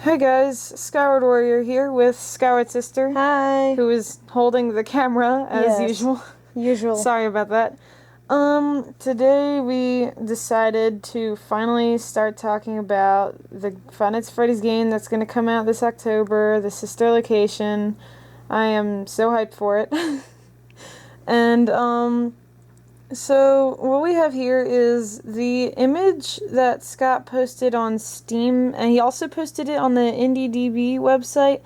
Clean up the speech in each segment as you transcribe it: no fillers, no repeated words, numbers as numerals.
Hey guys, Skyward Warrior here with Skyward Sister. Hi. Who is holding the camera as Yes. usual. Sorry about that. Today we decided to finally start talking about the Five Nights at Freddy's game that's going to come out this October, the sister location. I am so hyped for it. And, so what we have here is the image that Scott posted on Steam, and he also posted it on the IndieDB website,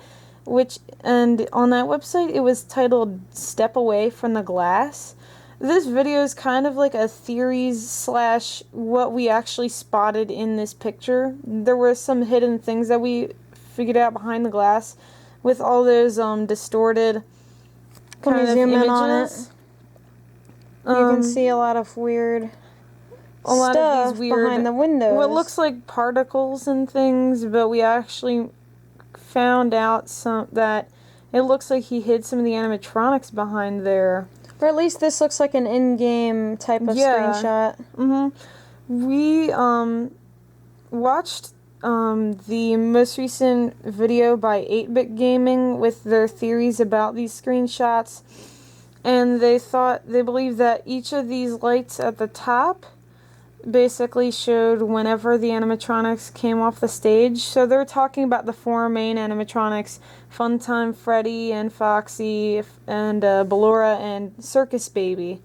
and on that website it was titled Step Away from the Glass. This video is kind of like a theories / what we actually spotted in this picture. There were some hidden things that we figured out behind the glass with all those distorted kind of images. You can see a lot of weird stuff behind the windows. What looks like particles and things, but we actually found out that it looks like he hid some of the animatronics behind there. Or at least this looks like an in-game type of screenshot. We watched the most recent video by 8-Bit Gaming with their theories about these screenshots. And they believe that each of these lights at the top basically showed whenever the animatronics came off the stage. So they're talking about the 4 main animatronics: Funtime Freddy and Foxy and Ballora and Circus Baby.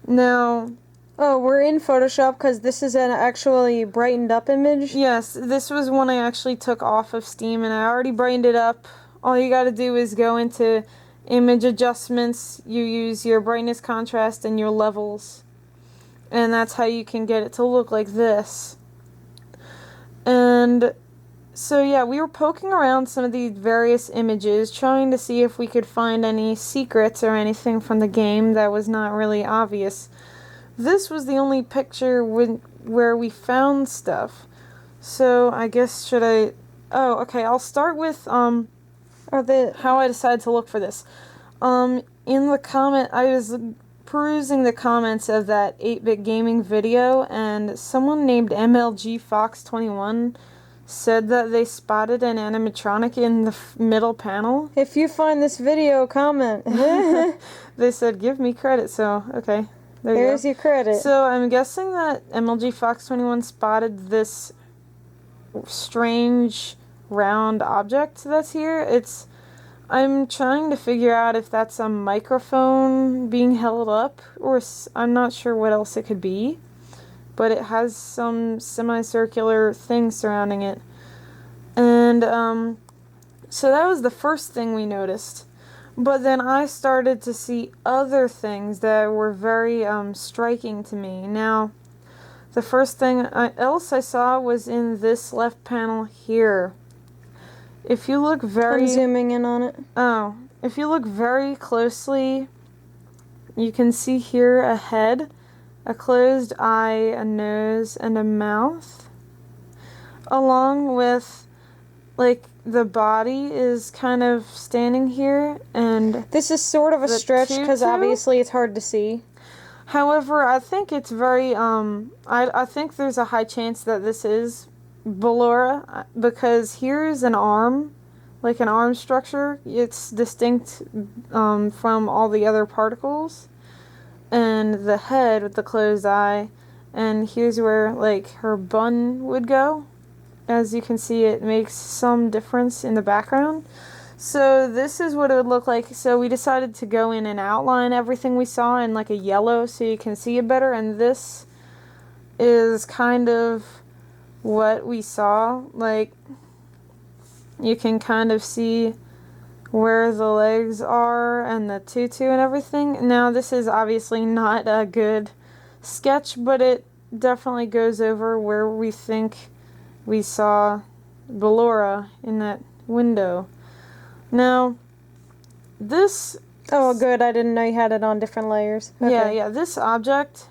Now... Oh, we're in Photoshop because this is an actually brightened up image? Yes, this was one I actually took off of Steam and I already brightened it up. All you gotta do is go into image adjustments, you use your brightness, contrast, and your levels, and that's how you can get it to look like this. And so yeah, we were poking around some of these various images trying to see if we could find any secrets or anything from the game that was not really obvious. This was the only picture where we found stuff. So I guess I'll start with how I decided to look for this. In the comment, I was perusing the comments of that 8-Bit Gaming video, and someone named MLG Fox 21 said that they spotted an animatronic in the middle panel. If you find this video, comment. They said give me credit, so okay. There's your credit. So I'm guessing that MLG Fox 21 spotted this strange round object that's here. I'm trying to figure out if that's a microphone being held up, or I'm not sure what else it could be, but it has some semicircular thing surrounding it. And so that was the first thing we noticed. But then I started to see other things that were very striking to me. Now, the first thing else I saw was in this left panel here. If you look I'm zooming in on it. Oh, if you look very closely, you can see here a head, a closed eye, a nose, and a mouth. Along with, like, the body is kind of standing here, and this is sort of a stretch because obviously it's hard to see. However, I think it's very, I think there's a high chance that this is Ballora, because here's an arm, like an arm structure. It's distinct from all the other particles, and the head with the closed eye, and here's where like her bun would go. As you can see, it makes some difference in the background. So this is what it would look like. So we decided to go in and outline everything we saw in like a yellow so you can see it better, and this is kind of what we saw. Like, you can kind of see where the legs are and the tutu and everything. Now, this is obviously not a good sketch, but it definitely goes over where we think we saw Ballora in that window. Now, this... Oh, good. I didn't know you had it on different layers. Okay. Yeah, this object,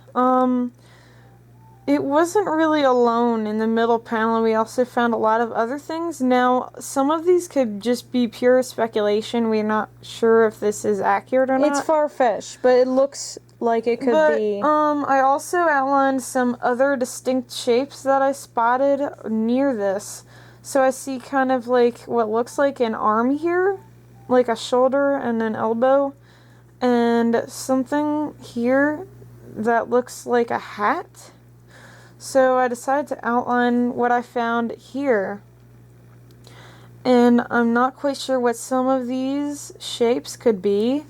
it wasn't really alone in the middle panel. We also found a lot of other things. Now, some of these could just be pure speculation. We're not sure if this is accurate or not. It's far-fetched, but it looks like it could be. I also outlined some other distinct shapes that I spotted near this. So I see kind of like what looks like an arm here, like a shoulder and an elbow, and something here that looks like a hat. So I decided to outline what I found here. And I'm not quite sure what some of these shapes could be,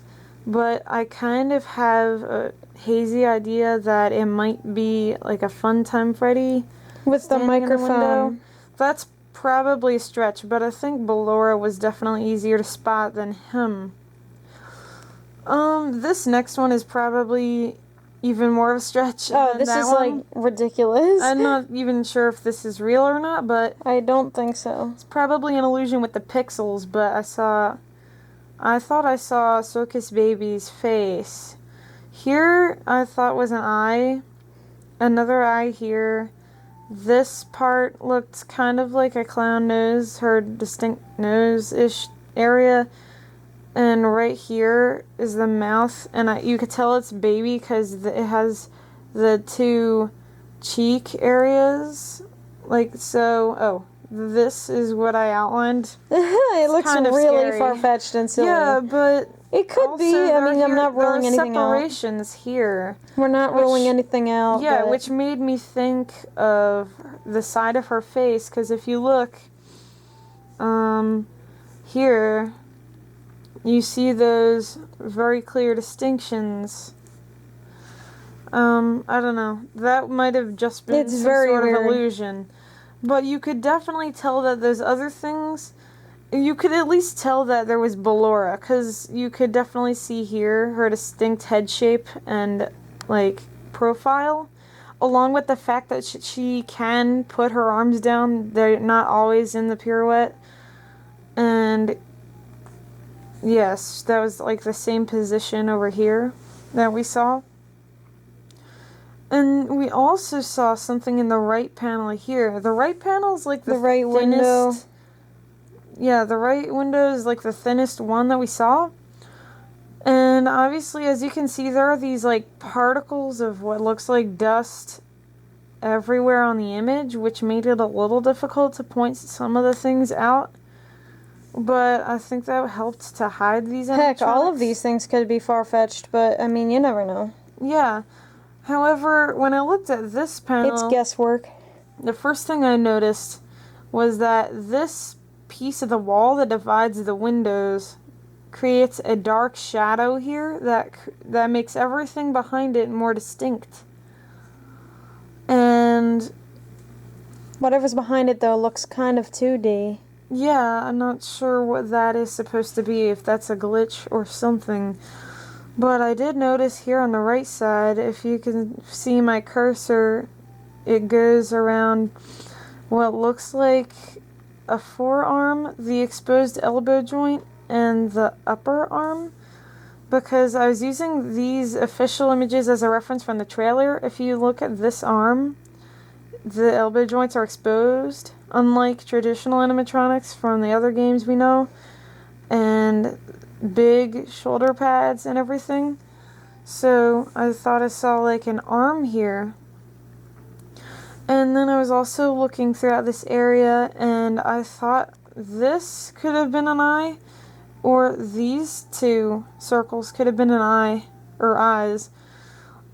but I kind of have a hazy idea that it might be like a Funtime Freddy with the microphone. That's probably a stretch, but I think Ballora was definitely easier to spot than him. This next one is probably even more of a stretch. Oh, this is like ridiculous. I'm not even sure if this is real or not, but I don't think so. It's probably an illusion with the pixels, but I thought I saw Circus Baby's face. Here I thought was an eye, another eye here. This part looked kind of like a clown nose, her distinct nose-ish area. And right here is the mouth, and you could tell it's baby because it has the two cheek areas, like so. Oh, this is what I outlined. It looks kind of really far-fetched and silly. Yeah, but it could be. I mean, I'm not ruling anything out. Separations here. We're not ruling anything out. Yeah, but which made me think of the side of her face, because if you look, here. You see those very clear distinctions. I don't know. That might have just been some sort of illusion. But you could definitely tell that those other things, you could at least tell that there was Ballora, because you could definitely see here her distinct head shape and, like, profile, along with the fact that she can put her arms down. They're not always in the pirouette. And yes, that was like the same position over here that we saw. And we also saw something in the right panel here. The right panel is like the right thinnest window. Yeah, the right window is like the thinnest one that we saw. And obviously, as you can see, there are these like particles of what looks like dust everywhere on the image, which made it a little difficult to point some of the things out. But I think that helped to hide these animatronics. Heck, all of these things could be far-fetched, but, I mean, you never know. Yeah. However, when I looked at this panel, it's guesswork. The first thing I noticed was that this piece of the wall that divides the windows creates a dark shadow here that makes everything behind it more distinct. And whatever's behind it, though, looks kind of 2D. Yeah, I'm not sure what that is supposed to be, if that's a glitch or something. But I did notice here on the right side, if you can see my cursor, it goes around what looks like a forearm, the exposed elbow joint, and the upper arm. Because I was using these official images as a reference from the trailer. If you look at this arm, the elbow joints are exposed, unlike traditional animatronics from the other games we know, and big shoulder pads and everything. So I thought I saw like an arm here. And then I was also looking throughout this area, and I thought this could have been an eye, or these two circles could have been an eye, or eyes.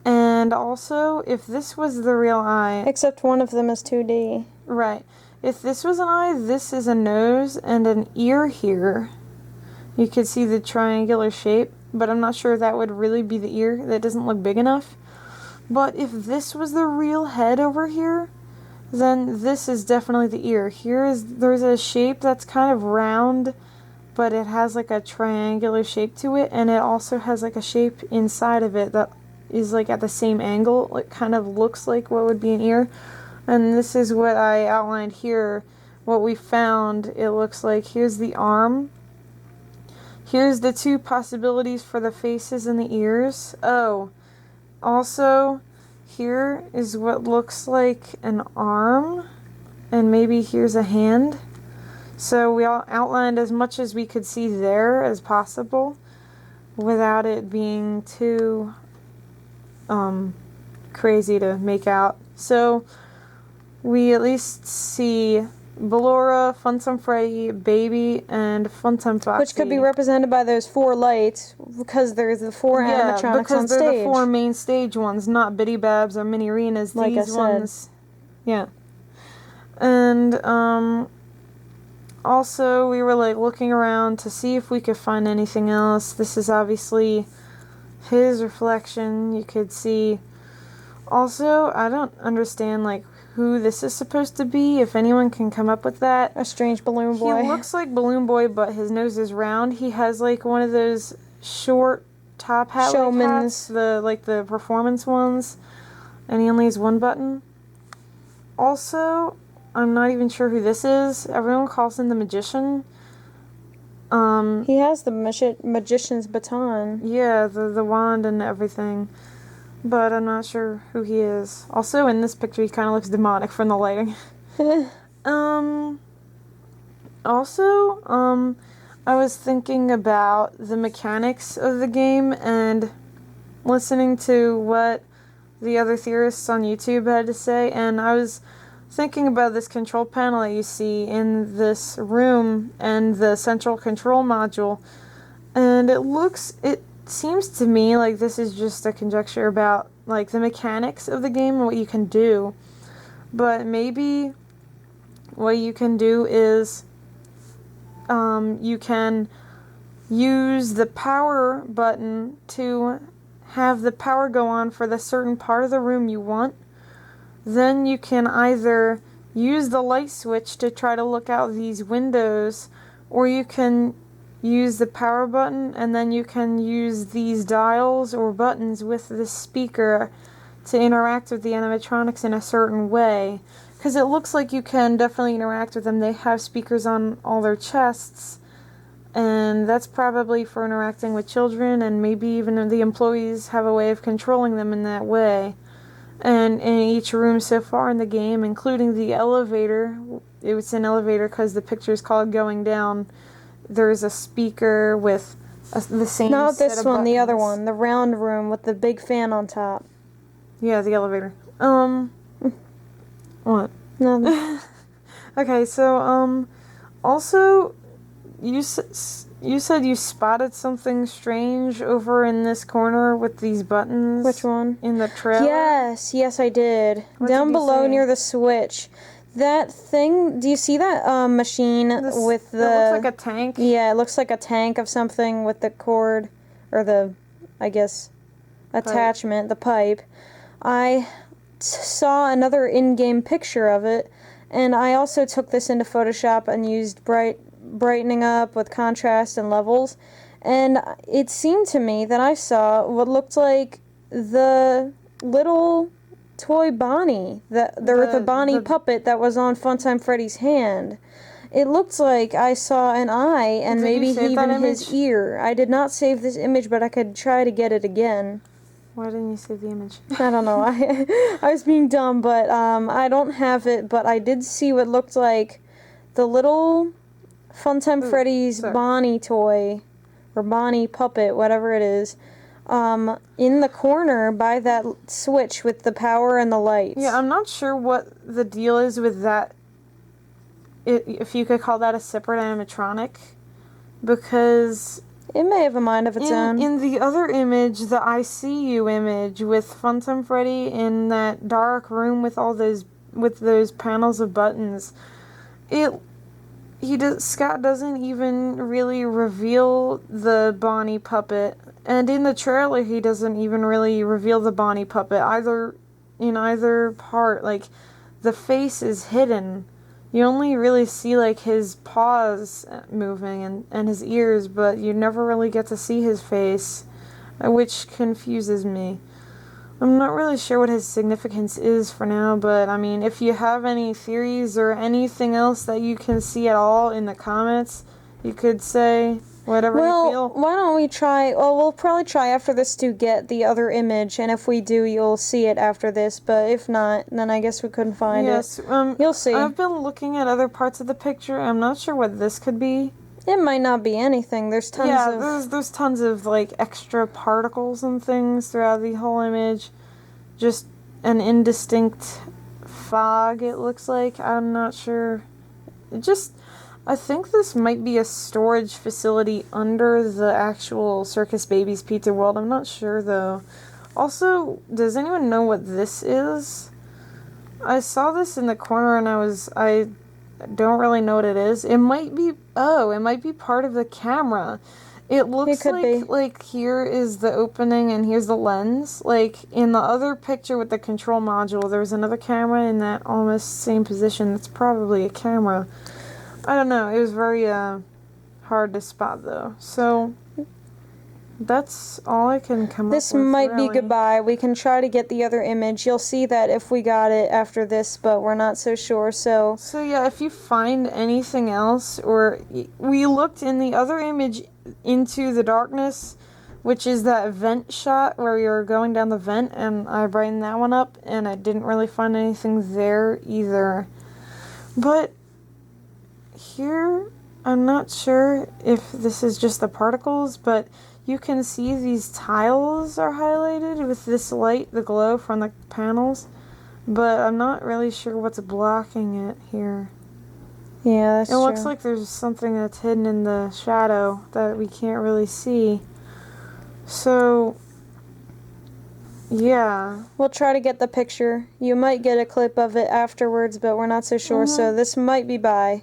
And also, if this was the real eye... Except one of them is 2D. Right. If this was an eye, this is a nose and an ear here. You could see the triangular shape, but I'm not sure if that would really be the ear. That doesn't look big enough. But if this was the real head over here, then this is definitely the ear. There's a shape that's kind of round, but it has like a triangular shape to it, and it also has like a shape inside of it that is like at the same angle. It kind of looks like what would be an ear. And this is what I outlined here, what we found. It looks like here's the arm. Here's the two possibilities for the faces and the ears. Oh, also, here is what looks like an arm, and maybe here's a hand. So we all outlined as much as we could see there as possible without it being too crazy to make out. So we at least see Ballora, Funtime Freddy, Baby, and Funtime Foxy. Which could be represented by those 4 lights, because there's the 4 animatronics on because stage. they're the 4 main stage ones, not Biddy Babs or Mini Renas. Like These I ones, said. yeah. And also we were like looking around to see if we could find anything else. This is obviously his reflection. You could see. Also, I don't understand like who this is supposed to be, if anyone can come up with that. A strange balloon boy. He looks like Balloon Boy, but his nose is round. He has like one of those short top hat hats, the performance ones, and he only has one button. Also, I'm not even sure who this is. Everyone calls him the Magician. He has the magician's baton. Yeah, the wand and everything. But I'm not sure who he is. Also, in this picture, he kind of looks demonic from the lighting. Also, I was thinking about the mechanics of the game and listening to what the other theorists on YouTube had to say, and I was thinking about this control panel that you see in this room and the central control module, and it seems to me like this is just a conjecture about like the mechanics of the game and what you can do, but maybe what you can do is you can use the power button to have the power go on for the certain part of the room you want. Then you can either use the light switch to try to look out these windows, or you can use the power button, and then you can use these dials or buttons with the speaker to interact with the animatronics in a certain way. Because it looks like you can definitely interact with them. They have speakers on all their chests, and that's probably for interacting with children, and maybe even the employees have a way of controlling them in that way. And in each room so far in the game, including the elevator, it's an elevator because the picture is called Going Down, there's a speaker with the same Not set this of one, buttons. the other one, the round room with the big fan on top. Yeah, the elevator. What? Nothing. Okay, so, also, you said you spotted something strange over in this corner with these buttons. Which one? In the trailer? Yes, I did. What Down did you below say? near the switch. That thing, do you see that machine with the... It looks like a tank. Yeah, it looks like a tank of something with the cord, or the, I guess, attachment, the pipe. I saw another in-game picture of it, and I also took this into Photoshop and used brightening up with contrast and levels, and it seemed to me that I saw what looked like the little toy Bonnie, the Bonnie puppet that was on Funtime Freddy's hand. It looked like I saw an eye and maybe even his ear. I did not save this image, but I could try to get it again. Why didn't you save the image? I don't know. I was being dumb, but I don't have it, but I did see what looked like the little Funtime Freddy's Bonnie toy, or Bonnie puppet, whatever it is, in the corner by that switch with the power and the lights. Yeah, I'm not sure what the deal is with that, if you could call that a separate animatronic, because... It may have a mind of its own. In the other image, the I See You image with Funtime Freddy in that dark room with all those panels of buttons, Scott doesn't even really reveal the Bonnie puppet, and in the trailer he doesn't even really reveal the Bonnie puppet in either part. Like, the face is hidden. You only really see, like, his paws moving and his ears, but you never really get to see his face, which confuses me. I'm not really sure what his significance is for now, but, I mean, if you have any theories or anything else that you can see at all in the comments, you could say. Whatever you Well, feel. why don't we try? Well, we'll probably try after this to get the other image, and if we do, you'll see it after this. But if not, then I guess we couldn't find Yes, it. You'll see. I've been looking at other parts of the picture. I'm not sure what this could be. It might not be anything. There's tons Yeah, of. there's tons of like extra particles and things throughout the whole image. Just an indistinct fog, it looks like. I'm not sure. I think this might be a storage facility under the actual Circus Babies Pizza World. I'm not sure though. Also, does anyone know what this is? I saw this in the corner and I don't really know what it is. It might be part of the camera. It looks like here is the opening and here's the lens. Like in the other picture with the control module, there was another camera in that almost same position. That's probably a camera. I don't know. It was very hard to spot though. So that's all I can come up with. This might really be goodbye. We can try to get the other image. You'll see that if we got it after this, but we're not so sure. So yeah, if you find anything else, or we looked in the other image into the darkness, which is that vent shot where you're going down the vent, and I brightened that one up, and I didn't really find anything there either. But here, I'm not sure if this is just the particles, but you can see these tiles are highlighted with this light, the glow from the panels, but I'm not really sure what's blocking it here. Yeah, that's true. It looks like there's something that's hidden in the shadow that we can't really see. So, yeah. We'll try to get the picture. You might get a clip of it afterwards, but we're not so sure, so this might be bye.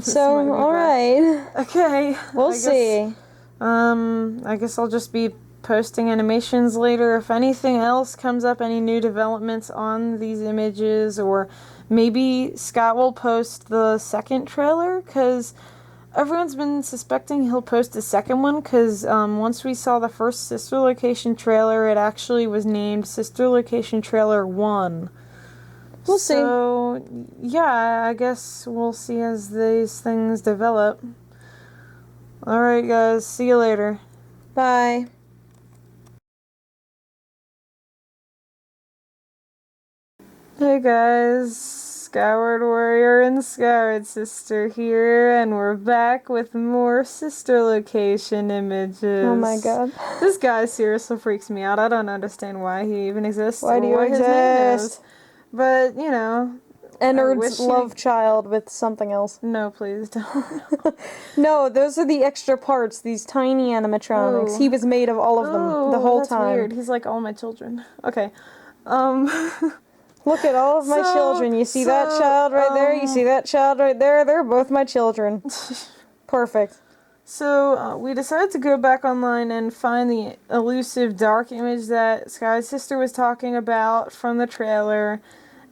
So, alright. Okay. We'll see. I guess I'll just be posting animations later. If anything else comes up, any new developments on these images, or maybe Scott will post the second trailer, because everyone's been suspecting he'll post a second one, because once we saw the first Sister Location trailer, it actually was named Sister Location Trailer 1. We'll see. So, yeah, I guess we'll see as these things develop. Alright, guys, see you later. Bye. Hey guys, Skyward Warrior and Skyward Sister here, and we're back with more Sister Location images. Oh my god. This guy seriously freaks me out. I don't understand why he even exists. Why do you exist? But, you know. Ennard's love child with something else. No, please don't. No, those are the extra parts, these tiny animatronics. Ooh. He was made of all of them the whole that's time. Weird. He's like all my children. Okay. Look at all of my children. You see that child right there? You see that child right there? They're both my children. Perfect. So, we decided to go back online and find the elusive dark image that Sky's sister was talking about from the trailer.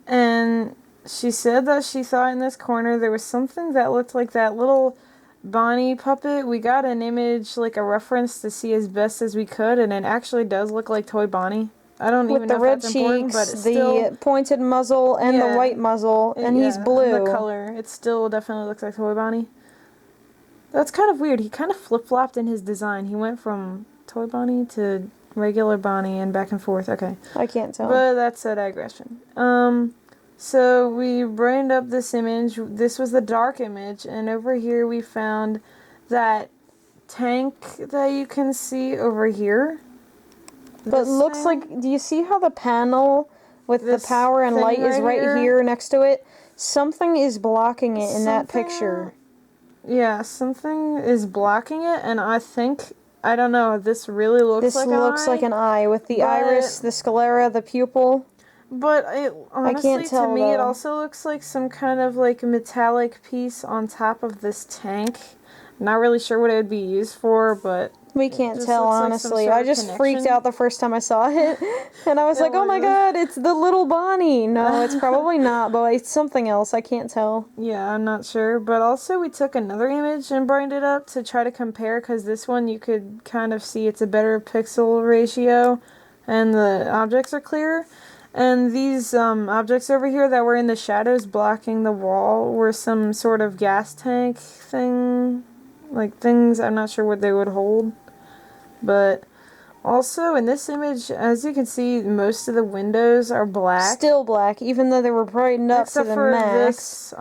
And she said that she thought in this corner there was something that looked like that little Bonnie puppet. We got an image, like a reference to see as best as we could, and it actually does look like Toy Bonnie. I don't even know if that's important, but it's still... the pointed muzzle, and the white muzzle, and he's blue. And the color. It still definitely looks like Toy Bonnie. That's kind of weird. He kind of flip-flopped in his design. He went from Toy Bonnie to regular Bonnie and back and forth. Okay. I can't tell. But that's a digression. So we brained up this image. This was the dark image, and over here we found that tank that you can see over here. But looks like, do you see how the panel with the power and light is right here next to it? Something is blocking it in that picture. Yeah, something is blocking it, and I think, I don't know, this really looks like an eye. This looks like an eye with the iris, the sclera, the pupil. But it, honestly, I can't tell, to me, it also looks like some kind of like metallic piece on top of this tank. Not really sure what it would be used for, but we can't tell, honestly. I just freaked out the first time I saw it, and I was like, oh my god, it's the little Bonnie. No, it's probably not, but it's something else. I can't tell. Yeah, I'm not sure. But also, we took another image and brightened it up to try to compare, because this one you could kind of see it's a better pixel ratio, and the objects are clearer. And these objects over here that were in the shadows blocking the wall were some sort of gas tank thing. like things. I'm not sure what they would hold. But also in this image, as you can see, most of the windows are black. Still black, even though they were brightened up Except to the for max. this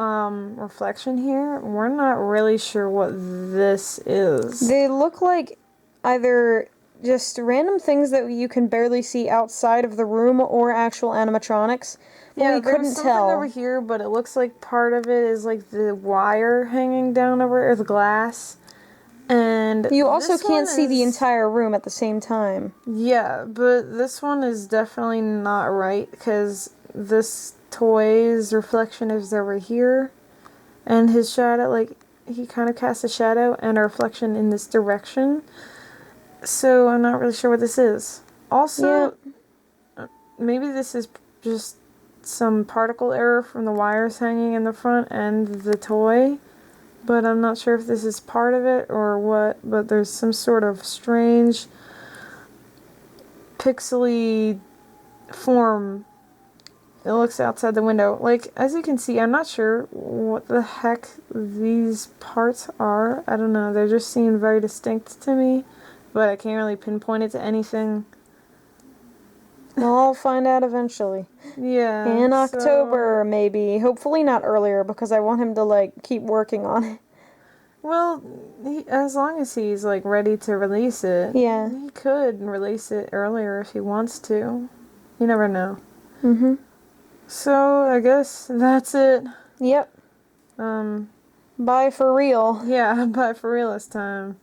reflection here. We're not really sure what this is. They look like either just random things that you can barely see outside of the room or actual animatronics. But Yeah, we there's couldn't something tell. over here, but it looks like part of it is like the wire hanging down over it, or the glass. And You also this one can't see the is- entire room at the same time. Yeah, but this one is definitely not right because this toy's reflection is over here, and his shadow, like, he kind of casts a shadow and a reflection in this direction. So I'm not really sure what this is. Also, maybe this is just some particle error from the wires hanging in the front and the toy, but I'm not sure if this is part of it or what, but there's some sort of strange pixely form. It looks outside the window. Like, as you can see, I'm not sure what the heck these parts are. I don't know. They just seem very distinct to me, but I can't really pinpoint it to anything. Well, I'll find out eventually. Yeah. In October, maybe. Hopefully not earlier, because I want him to, like, keep working on it. Well, as long as he's, like, ready to release it. Yeah. He could release it earlier if he wants to. You never know. Mm-hmm. So, I guess that's it. Yep. Bye for real. Yeah, bye for real this time.